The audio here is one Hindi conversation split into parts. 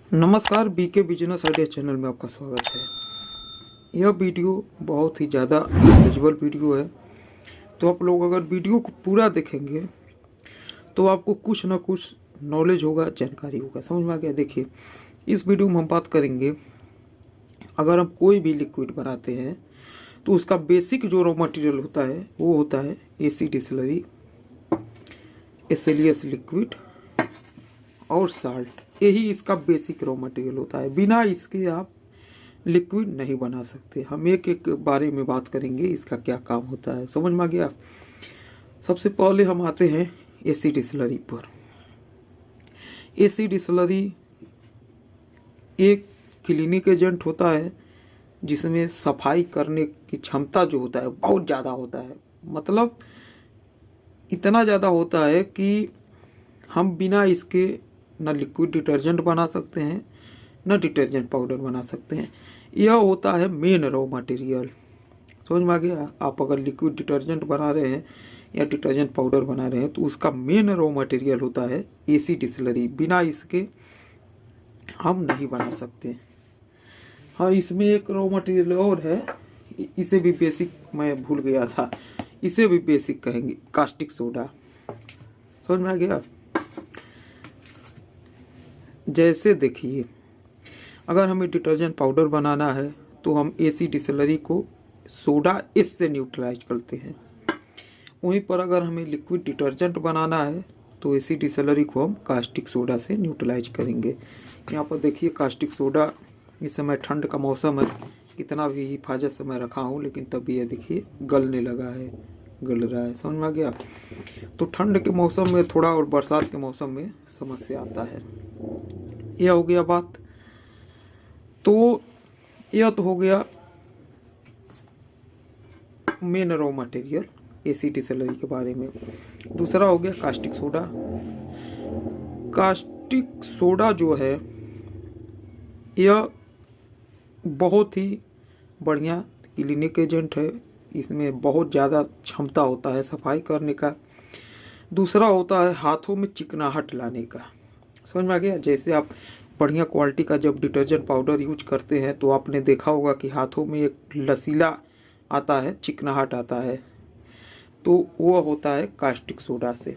नमस्कार, बीके बिजनेस आइडिया चैनल में आपका स्वागत है। यह वीडियो बहुत ही ज़्यादा नॉलेजेबल वीडियो है। तो आप लोग अगर वीडियो को पूरा देखेंगे तो आपको कुछ ना कुछ नॉलेज होगा, जानकारी होगा। समझ में आ गया? देखिए, इस वीडियो में हम बात करेंगे, अगर हम कोई भी लिक्विड बनाते हैं तो उसका बेसिक जो रॉ मटेरियल होता है वो होता है एसी डिस्टिलरी, एसएलएस लिक्विड और साल्ट। यही इसका बेसिक रॉ मटेरियल होता है। बिना इसके आप लिक्विड नहीं बना सकते। हम एक एक बारे में बात करेंगे, इसका क्या काम होता है। समझ में आ गया? सबसे पहले हम आते हैं एसी डिस्टिलरी पर। एसी डिस्टिलरी एक क्लीनिक एजेंट होता है जिसमें सफाई करने की क्षमता जो होता है बहुत ज़्यादा होता है। मतलब इतना ज़्यादा होता है कि हम बिना इसके न लिक्विड डिटर्जेंट बना सकते हैं, न डिटर्जेंट पाउडर बना सकते हैं। यह होता है मेन रॉ मटेरियल। समझ में आ गया? आप अगर लिक्विड डिटर्जेंट बना रहे हैं या डिटर्जेंट पाउडर बना रहे हैं तो उसका मेन रॉ मटेरियल होता है एसी डिस्टिलरी। बिना इसके हम नहीं बना सकते। हाँ, इसमें एक रॉ मटेरियल और है, इसे भी बेसिक मैं भूल गया था, इसे भी बेसिक कहेंगे, कास्टिक सोडा। समझ में आ गया? जैसे देखिए, अगर हमें डिटर्जेंट पाउडर बनाना है तो हम एसी डिस्टिलरी को सोडा एस से न्यूट्रलाइज करते हैं। वहीं पर अगर हमें लिक्विड डिटर्जेंट बनाना है तो एसी डिस्टिलरी को हम कास्टिक सोडा से न्यूट्रलाइज करेंगे। यहाँ पर देखिए कास्टिक सोडा, इस समय ठंड का मौसम है, कितना भी हिफाजत से मैं रखा हूँ लेकिन तभी ये देखिए गलने लगा है, गल रहा है। समझ में आ गया? तो ठंड के मौसम में थोड़ा और बरसात के मौसम में समस्या आता है। यह हो गया बात। तो यह तो हो गया main raw material AC distillery के बारे में। दूसरा हो गया कास्टिक सोडा। कास्टिक सोडा जो है यह बहुत ही बढ़िया क्लीनिक एजेंट है। इसमें बहुत ज़्यादा क्षमता होता है सफाई करने का। दूसरा होता है हाथों में चिकनाहट लाने का। समझ में आ गया? जैसे आप बढ़िया क्वालिटी का जब डिटर्जेंट पाउडर यूज करते हैं तो आपने देखा होगा कि हाथों में एक लसीला आता है, चिकनाहट आता है, तो वो होता है कास्टिक सोडा से।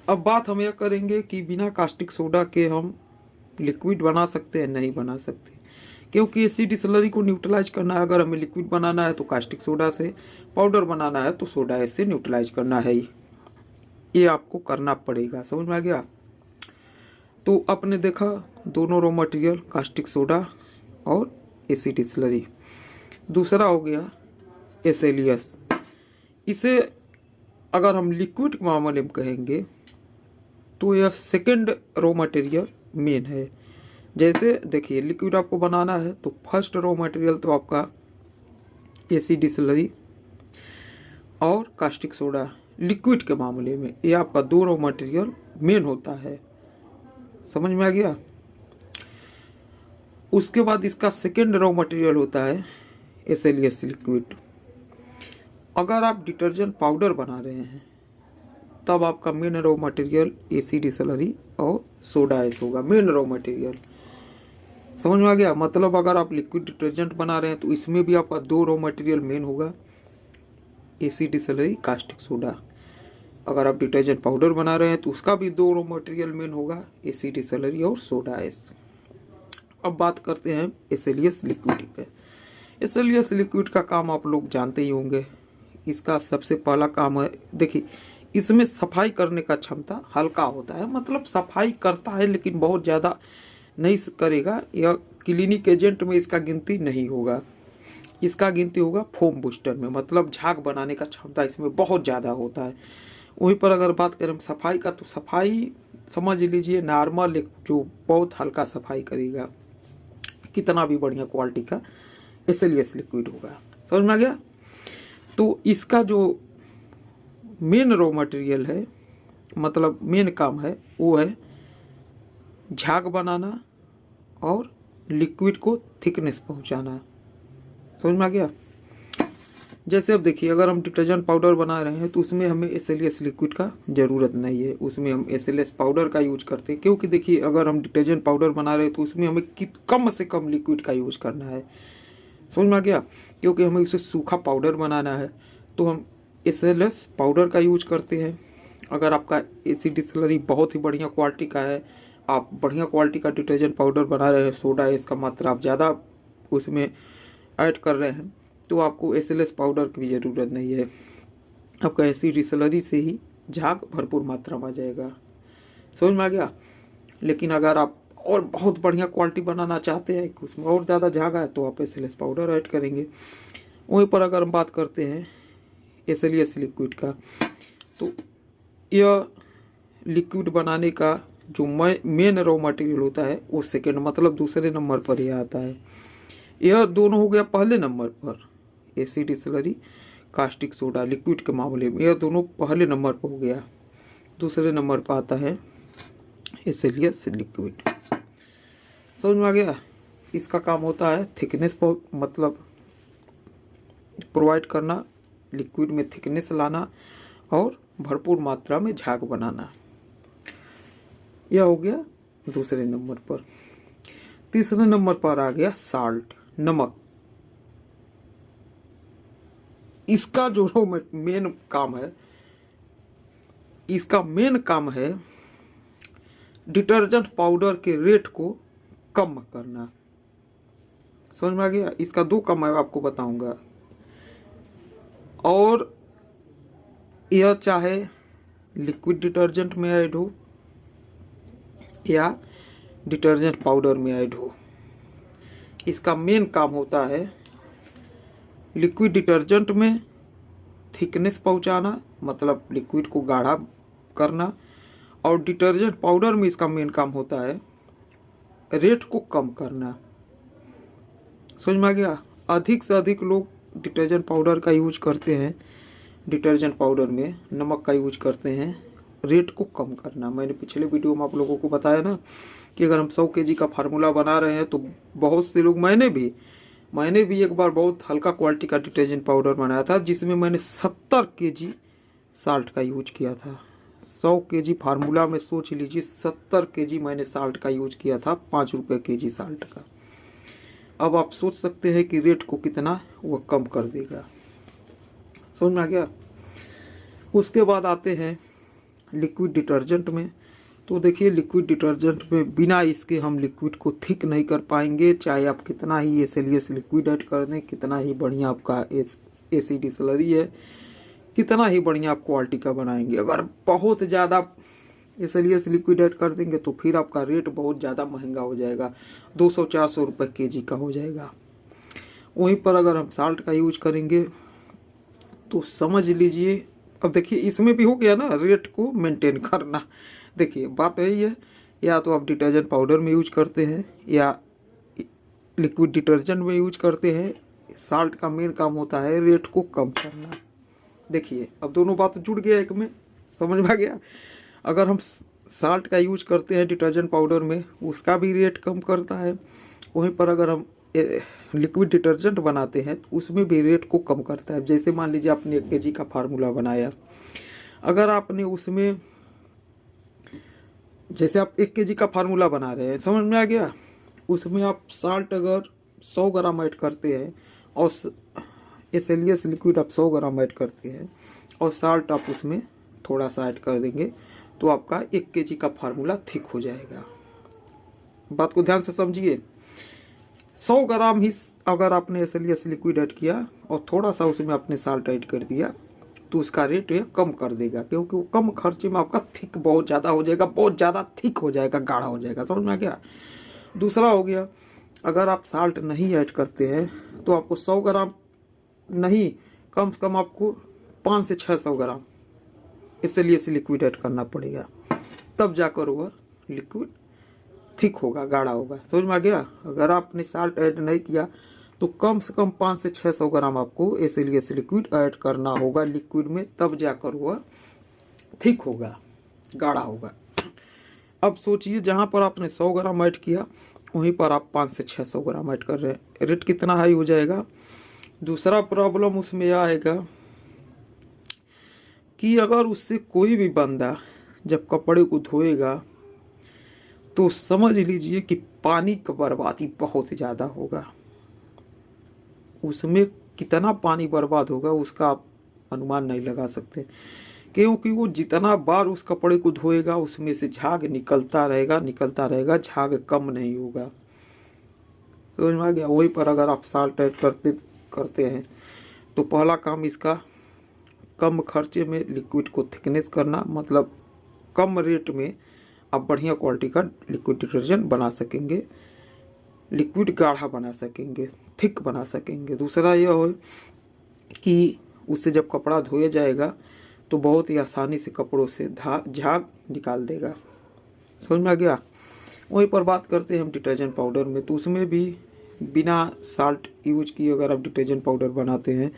अब बात हम यह करेंगे कि बिना कास्टिक सोडा के हम लिक्विड बना सकते हैं? नहीं बना सकते, क्योंकि एसी डिस्टिलरी को न्यूट्रलाइज करना है। अगर हमें लिक्विड बनाना है तो कास्टिक सोडा से, पाउडर बनाना है तो सोडा एस से न्यूट्रलाइज करना है ही। ये आपको करना पड़ेगा। समझ में आ गया? तो आपने देखा दोनों रॉ मटेरियल कास्टिक सोडा और एसी डिस्टिलरी। दूसरा हो गया एसएलएस। इसे अगर हम लिक्विड के मामले में कहेंगे तो यह सेकंड रॉ मटेरियल मेन है। जैसे देखिए, लिक्विड आपको बनाना है तो फर्स्ट रॉ मटेरियल तो आपका एसी डिस्टिलरी और कास्टिक सोडा। लिक्विड के मामले में ये आपका दो रॉ मटेरियल मेन होता है। समझ में आ गया? उसके बाद इसका सेकेंड रॉ मटेरियल होता है एसएलएस लिक्विड। अगर आप डिटर्जेंट पाउडर बना रहे हैं तब आपका main raw material AC distillery और सोडा एस होगा, मेन रॉ मटेरियल। समझ में आ गया? मतलब अगर आप लिक्विड डिटर्जेंट बना रहे हैं तो इसमें भी आपका दो रॉ मटेरियल मेन होगा, एसी डिस्टिलरी, कास्टिक सोडा। अगर आप डिटर्जेंट पाउडर बना रहे हैं तो उसका भी दो रॉ मटेरियल मेन होगा, एसी डिस्टिलरी और सोडा एस। अब बात करते हैं एसएलएस लिक्विड पे। एसएलएस लिक्विड का काम आप लोग जानते ही होंगे। इसका सबसे पहला काम है, देखिए, इसमें सफाई करने का क्षमता हल्का होता है। मतलब सफाई करता है लेकिन बहुत ज़्यादा नहीं करेगा। यह क्लीनिक एजेंट में इसका गिनती नहीं होगा, इसका गिनती होगा फोम बूस्टर में। मतलब झाग बनाने का क्षमता इसमें बहुत ज़्यादा होता है। वहीं पर अगर बात करें सफाई का तो सफाई समझ लीजिए नॉर्मल, एक जो बहुत हल्का सफाई करेगा, कितना भी बढ़िया क्वालिटी का एसएलएस लिक्विड होगा। समझ में आ गया? तो इसका जो मेन रॉ मटेरियल है, मतलब मेन काम है, वो है झाग बनाना और लिक्विड को थिकनेस पहुंचाना। समझ में आ गया? जैसे अब देखिए, अगर हम डिटर्जेंट पाउडर बना रहे हैं तो उसमें हमें SLS लिक्विड का ज़रूरत नहीं है, उसमें हम SLS पाउडर का यूज करते हैं। क्योंकि देखिए, अगर हम डिटर्जेंट पाउडर बना रहे हैं तो उसमें हमें कम से कम लिक्विड का यूज करना है, समझ में आ गया। क्योंकि हमें उसे सूखा पाउडर बनाना है तो हम SLS पाउडर का यूज करते हैं। अगर आपका AC डिस्टिलरी बहुत ही बढ़िया क्वालिटी का है, आप बढ़िया क्वालिटी का डिटर्जेंट पाउडर बना रहे हैं, सोडा इसका मात्रा आप ज़्यादा उसमें ऐड कर रहे हैं, तो आपको SLS पाउडर की ज़रूरत नहीं है। आपका AC डिस्टिलरी से ही झाग भरपूर मात्रा में आ जाएगा, समझ में आ गया। लेकिन अगर आप और बहुत बढ़िया क्वालिटी बनाना चाहते हैं कि उसमें और ज़्यादा झाग आए तो आप SLS पाउडर ऐड करेंगे। वहीं पर अगर हम बात करते हैं SLS लिक्विड का, तो यह लिक्विड बनाने का जो मेन रॉ मटेरियल होता है वो सेकेंड मतलब दूसरे नंबर पर ही आता है। यह दोनों हो गया पहले नंबर पर, AC distillery, caustic soda liquid के मामले में यह दोनों पहले नंबर पर हो गया। दूसरे नंबर पर आता है SLS लिक्विड, समझ में आ गया। इसका काम होता है थिकनेस मतलब प्रोवाइड करना, लिक्विड में थिकनेस लाना और भरपूर मात्रा में झाग बनाना। यह हो गया दूसरे नंबर पर। तीसरे नंबर पर आ गया साल्ट, नमक। इसका जो मेन काम है, इसका मेन काम है डिटर्जेंट पाउडर के रेट को कम करना, समझ में आ गया। इसका दो काम मैं आपको बताऊंगा, और यह चाहे लिक्विड डिटर्जेंट में ऐड हो या डिटर्जेंट पाउडर में ऐड हो, इसका मेन काम होता है लिक्विड डिटर्जेंट में थिकनेस पहुंचाना, मतलब लिक्विड को गाढ़ा करना, और डिटर्जेंट पाउडर में इसका मेन काम होता है रेट को कम करना, समझ में आ गया। अधिक से अधिक लोग डिटर्जेंट पाउडर का यूज करते हैं, डिटर्जेंट पाउडर में नमक का यूज करते हैं रेट को कम करना। मैंने पिछले वीडियो में आप लोगों को बताया ना कि अगर हम 100 kg का फार्मूला बना रहे हैं तो बहुत से लोग, मैंने भी एक बार बहुत हल्का क्वालिटी का डिटर्जेंट पाउडर बनाया था जिसमें मैंने 70 kg साल्ट का यूज किया था। 100 kg फार्मूला में सोच लीजिए 70 kg मैंने साल्ट का यूज किया था, 5 रुपये kg साल्ट का। अब आप सोच सकते हैं कि रेट को कितना वह कम कर देगा, समझ में आ गया। उसके बाद आते हैं लिक्विड डिटर्जेंट में। तो देखिए, लिक्विड डिटर्जेंट में बिना इसके हम लिक्विड को थिक नहीं कर पाएंगे, चाहे आप कितना ही SLS लिक्विड ऐड कर दें, कितना ही बढ़िया आपका AC डिस्टिलरी है, कितना ही बढ़िया आप क्वालिटी का बनाएंगे। अगर बहुत ज़्यादा SLS लिक्विड ऐड कर देंगे तो फिर आपका रेट बहुत ज़्यादा महंगा हो जाएगा, 200-400 रुपये kg का हो जाएगा। वहीं पर अगर हम साल्ट का यूज करेंगे तो समझ लीजिए, अब देखिए इसमें भी हो गया ना रेट को मेंटेन करना। देखिए बात यही है, या तो आप डिटर्जेंट पाउडर में यूज करते हैं या लिक्विड डिटर्जेंट में यूज करते हैं, साल्ट का मेन काम होता है रेट को कम करना। देखिए अब दोनों बात जुड़ गया एक में, समझ में आ गया। अगर हम साल्ट का यूज करते हैं डिटर्जेंट पाउडर में, उसका भी रेट कम करता है। वहीं पर अगर हम लिक्विड डिटर्जेंट बनाते हैं तो उसमें भी रेट को कम करता है। जैसे मान लीजिए आपने 1 kg का फार्मूला बनाया, अगर आपने उसमें, जैसे आप 1 kg का फार्मूला बना रहे हैं, समझ में आ गया, उसमें आप साल्ट अगर 100 ग्राम ऐड करते हैं और SLS लिक्विड आप 100 ग्राम ऐड करते हैं और साल्ट आप उसमें थोड़ा सा ऐड कर देंगे तो आपका 1 kg का फार्मूला थिक हो जाएगा। बात को ध्यान से समझिए, 100 ग्राम ही अगर आपने SLS लिक्विड ऐड किया और थोड़ा सा उसमें आपने साल्ट ऐड कर दिया तो उसका रेट यह कम कर देगा, क्योंकि वो कम खर्चे में आपका थिक बहुत ज़्यादा हो जाएगा, बहुत ज़्यादा थिक हो जाएगा, गाढ़ा हो जाएगा, समझ में आ गया। दूसरा हो गया, अगर आप साल्ट नहीं ऐड करते हैं तो आपको 100 ग्राम नहीं, कम से कम आपको 500 से 600 ग्राम SLS लिक्विड ऐड करना पड़ेगा, तब जाकर वह लिक्विड थिक होगा, गाढ़ा होगा, समझ में आ गया। अगर आपने साल्ट ऐड नहीं किया तो कम से कम 500 से 600 ग्राम आपको SLS लिक्विड ऐड करना होगा लिक्विड में, तब जाकर वह थिक होगा, गाढ़ा होगा। अब सोचिए, जहाँ पर आपने 100 ग्राम ऐड किया वहीं पर आप 500 से 600 ग्राम ऐड कर रहे हैं, रेट कितना हाई हो जाएगा, दूसरा प्रॉब्लम उसमें यह आएगा कि अगर उससे कोई भी बंदा जब कपड़े को धोएगा तो समझ लीजिए कि पानी का बर्बादी बहुत ज़्यादा होगा। उसमें कितना पानी बर्बाद होगा उसका आप अनुमान नहीं लगा सकते, क्योंकि वो जितना बार उस कपड़े को धोएगा उसमें से झाग निकलता रहेगा, झाग कम नहीं होगा। समझ में आ गया। वहीं पर अगर आप साल्ट ऐड करते हैं तो पहला काम इसका कम खर्चे में लिक्विड को थिकनेस करना, मतलब कम रेट में आप बढ़िया क्वालिटी का लिक्विड डिटर्जेंट बना सकेंगे, लिक्विड गाढ़ा बना सकेंगे, थिक बना सकेंगे। दूसरा यह हो कि उससे जब कपड़ा धोया जाएगा तो बहुत ही आसानी से कपड़ों से झाग निकाल देगा। समझ में आ गया। वहीं पर बात करते हैं हम डिटर्जेंट पाउडर में, तो उसमें भी बिना साल्ट यूज किए अगर आप डिटर्जेंट पाउडर बनाते हैं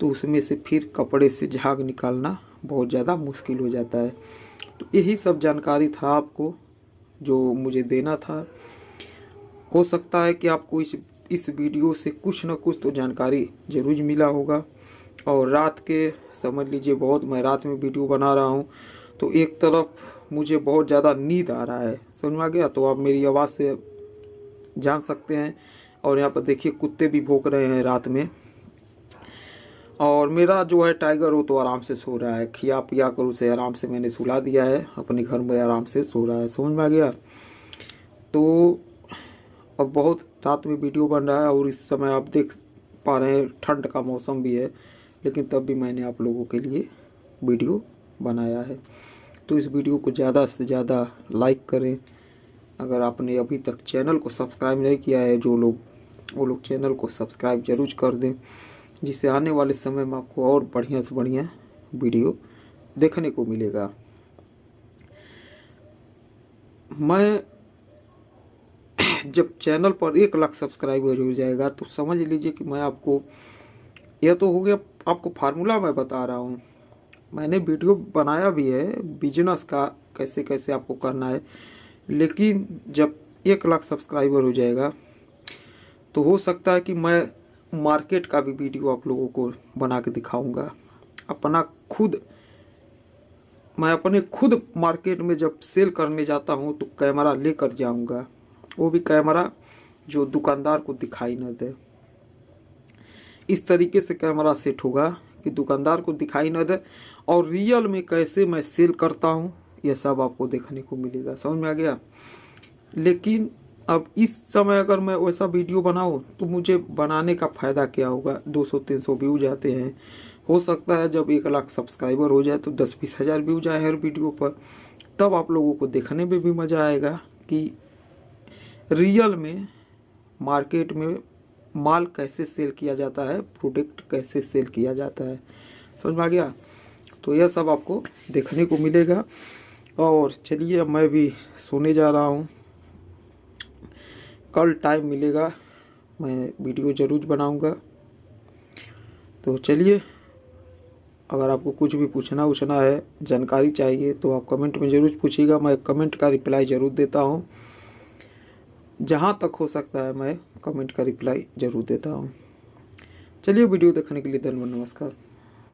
तो उसमें से फिर कपड़े से झाग निकालना बहुत ज़्यादा मुश्किल हो जाता है। तो यही सब जानकारी था आपको जो मुझे देना था। हो सकता है कि आपको इस वीडियो से कुछ न कुछ तो जानकारी जरूर मिला होगा। और रात के समझ लीजिए मैं रात में वीडियो बना रहा हूँ तो एक तरफ मुझे बहुत ज़्यादा नींद आ रहा है, समझ में आ गया। तो आप मेरी आवाज़ से जान सकते हैं। और यहाँ पर देखिए कुत्ते भी भौंक रहे हैं रात में। और मेरा जो है टाइगर वो तो आराम से सो रहा है, खिया पिया कर उसे आराम से मैंने सुला दिया है, अपने घर में आराम से सो रहा है। समझ में आ गया। तो अब बहुत रात में वीडियो बन रहा है और इस समय आप देख पा रहे हैं ठंड का मौसम भी है, लेकिन तब भी मैंने आप लोगों के लिए वीडियो बनाया है। तो इस वीडियो को ज़्यादा से ज़्यादा लाइक करें। अगर आपने अभी तक चैनल को सब्सक्राइब नहीं किया है वो लोग चैनल को सब्सक्राइब जरूर कर दें, जिससे आने वाले समय में आपको और बढ़िया से बढ़िया वीडियो देखने को मिलेगा। मैं जब चैनल पर 1 लाख सब्सक्राइबर हो जाएगा तो समझ लीजिए कि मैं आपको, यह तो हो गया आपको फार्मूला मैं बता रहा हूँ। मैंने वीडियो बनाया भी है बिजनेस का, कैसे कैसे आपको करना है। लेकिन जब 1 लाख सब्सक्राइबर हो जाएगा तो हो सकता है कि मैं मार्केट का भी वीडियो आप लोगों को बना के दिखाऊंगा। मैं अपने खुद मार्केट में जब सेल करने जाता हूँ तो कैमरा लेकर जाऊंगा, वो भी कैमरा जो दुकानदार को दिखाई न दे। इस तरीके से कैमरा सेट होगा कि दुकानदार को दिखाई न दे और रियल में कैसे मैं सेल करता हूँ यह सब आपको देखने को मिलेगा। समझ में आ गया। लेकिन अब इस समय अगर मैं वैसा वीडियो बनाऊँ तो मुझे बनाने का फ़ायदा क्या होगा। 200-300 व्यूज आते हैं, हो सकता है जब 1 लाख सब्सक्राइबर हो जाए तो 10-20 हज़ार व्यूज आए हर वीडियो पर, तब आप लोगों को देखने में भी मज़ा आएगा कि रियल में मार्केट में माल कैसे सेल किया जाता है, प्रोडक्ट कैसे सेल किया जाता है। समझ में आ गया। तो यह सब आपको देखने को मिलेगा। और चलिए मैं भी सोने जा रहा हूँ, कल टाइम मिलेगा मैं वीडियो ज़रूर बनाऊंगा। तो चलिए, अगर आपको कुछ भी पूछना है, जानकारी चाहिए तो आप कमेंट में ज़रूर पूछिएगा। मैं कमेंट का रिप्लाई ज़रूर देता हूँ, जहाँ तक हो सकता है मैं कमेंट का रिप्लाई ज़रूर देता हूँ। चलिए, वीडियो देखने के लिए धन्यवाद, नमस्कार।